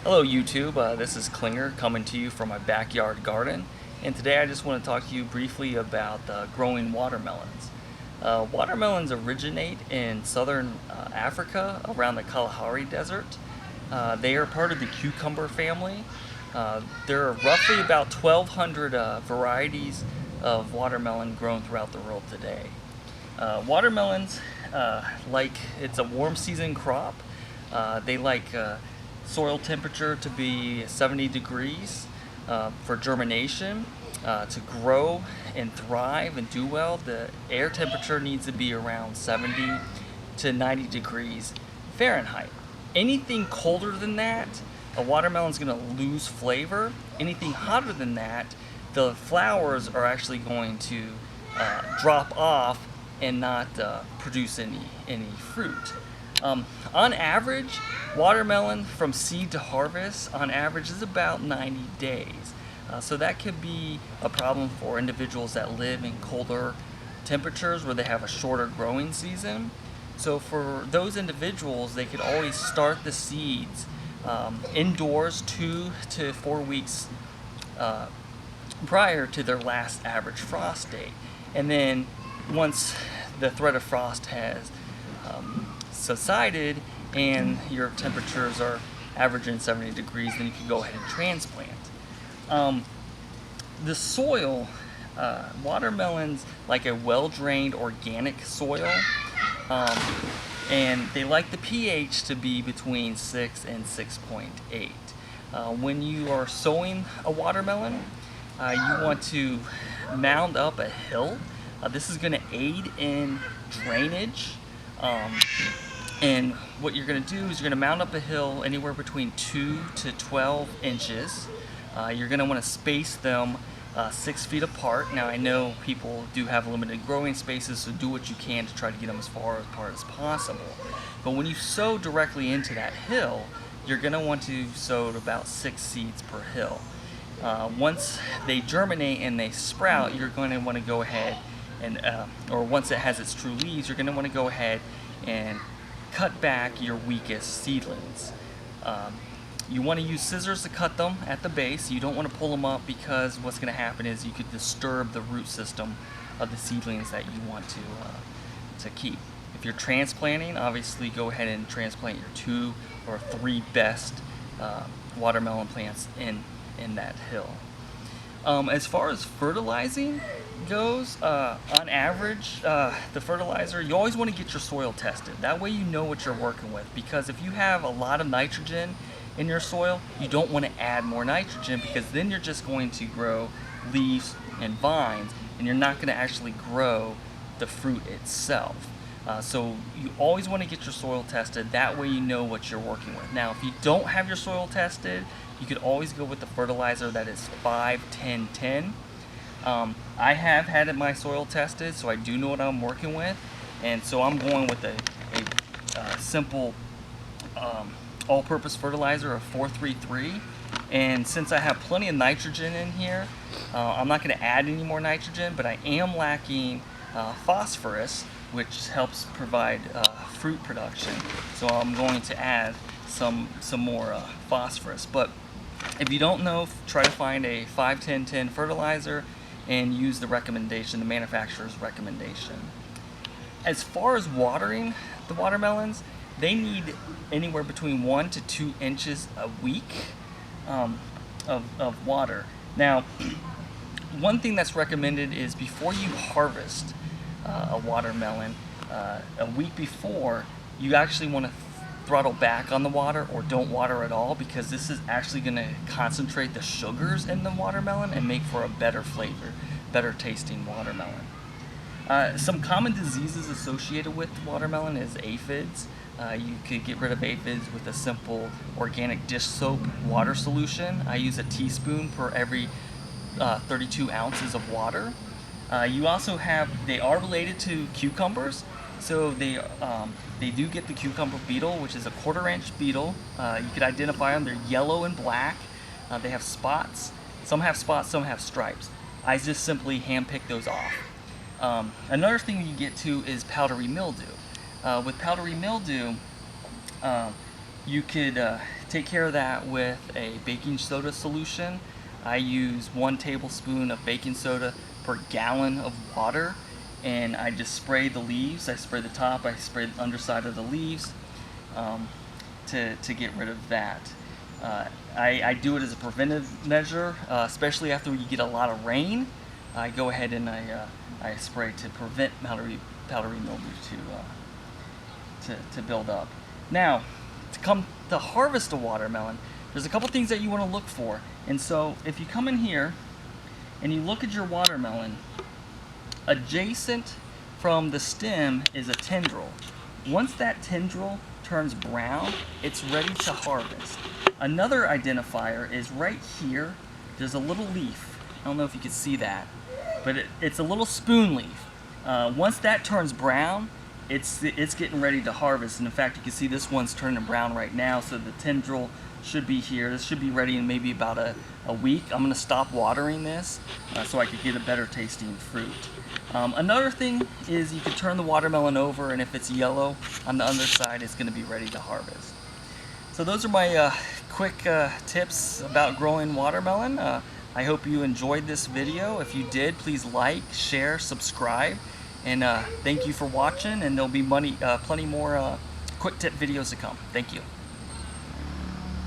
Hello YouTube, this is Klinger coming to you from my backyard garden, and today I just want to talk to you briefly about growing watermelons. Watermelons originate in southern Africa around the Kalahari Desert. They are part of the cucumber family. There are roughly about 1,200 varieties of watermelon grown throughout the world today. Watermelons, it's a warm season crop. They like soil temperature to be 70 degrees for germination. To grow and thrive and do well, the air temperature needs to be around 70 to 90 degrees Fahrenheit. Anything colder than that, a watermelon is going to lose flavor. Anything hotter than that, the flowers are actually going to drop off and not produce any fruit. On average, watermelon from seed to harvest on average is about 90 days. So that could be a problem for individuals that live in colder temperatures where they have a shorter growing season. So for those individuals, they could always start the seeds indoors 2 to 4 weeks prior to their last average frost date. And then once the threat of frost has subsided and your temperatures are averaging 70 degrees, then you can go ahead and transplant. The soil, watermelons like a well-drained organic soil, and they like the pH to be between 6 and 6.8. When you are sowing a watermelon, you want to mound up a hill. This is going to aid in drainage. And what you're going to do is you're going to mount up a hill anywhere between 2 to 12 inches. You're going to want to space them 6 feet apart. Now I know people do have limited growing spaces, so do what you can to try to get them as far apart as possible. But when you sow directly into that hill, you're going to want to sow about 6 seeds per hill. Once they germinate and they sprout, you're going to want to go ahead and, or once it has its true leaves, you're going to want to go ahead and cut back your weakest seedlings. You want to use scissors to cut them at the base. You don't want to pull them up because what's going to happen is you could disturb the root system of the seedlings that you want to keep. If you're transplanting, obviously go ahead and transplant your 2 or 3 best watermelon plants in that hill. As far as fertilizing goes, on average, the fertilizer, you always want to get your soil tested. That way you know what you're working with, because if you have a lot of nitrogen in your soil, you don't want to add more nitrogen, because then you're just going to grow leaves and vines and you're not going to actually grow the fruit itself. So you always want to get your soil tested. That way you know what you're working with. Now if you don't have your soil tested, you could always go with the fertilizer that is 5-10-10. I have had my soil tested, so I do know what I'm working with, and so I'm going with a simple all-purpose fertilizer of 4-3-3. And since I have plenty of nitrogen in here, I'm not going to add any more nitrogen, but I am lacking phosphorus, which helps provide fruit production. So I'm going to add some more phosphorus. But if you don't know, try to find a 5-10-10 fertilizer and use the recommendation, the manufacturer's recommendation. As far as watering the watermelons, they need anywhere between 1 to 2 inches a week of water. Now, one thing that's recommended is before you harvest a watermelon, a week before, you actually want to throttle back on the water or don't water at all, because this is actually going to concentrate the sugars in the watermelon and make for a better flavor, better tasting watermelon. Some common diseases associated with watermelon is aphids. You could get rid of aphids with a simple organic dish soap water solution. I use a teaspoon per every 32 ounces of water. You also have, they are related to cucumbers. So they do get the cucumber beetle, which is a 1/4 inch beetle. You could identify them. They're yellow and black. They have spots. Some have spots, some have stripes. I just simply hand pick those off. Another thing you get to is powdery mildew. With powdery mildew, you could take care of that with a baking soda solution. I use 1 tablespoon of baking soda per gallon of water, and I just spray the leaves. I spray the top, I spray the underside of the leaves to get rid of that. I do it as a preventive measure, especially after you get a lot of rain. I go ahead and I spray to prevent powdery mildew to build up. Now, to come to harvest a watermelon, there's a couple things that you want to look for. And so if you come in here and you look at your watermelon, adjacent from the stem is a tendril. Once that tendril turns brown, it's ready to harvest. Another identifier is right here. There's a little leaf. I don't know if you can see that, but it's a little spoon leaf. Once that turns brown, it's getting ready to harvest. And in fact, you can see this one's turning brown right now, so the tendril should be here. This should be ready in maybe about a week. I'm going to stop watering this so I could get a better tasting fruit. Another thing is you can turn the watermelon over, and if it's yellow on the underside, it's going to be ready to harvest. So those are my quick tips about growing watermelon. I hope you enjoyed this video. If you did, please like, share, subscribe, and thank you for watching, and there'll be plenty more quick tip videos to come. Thank you.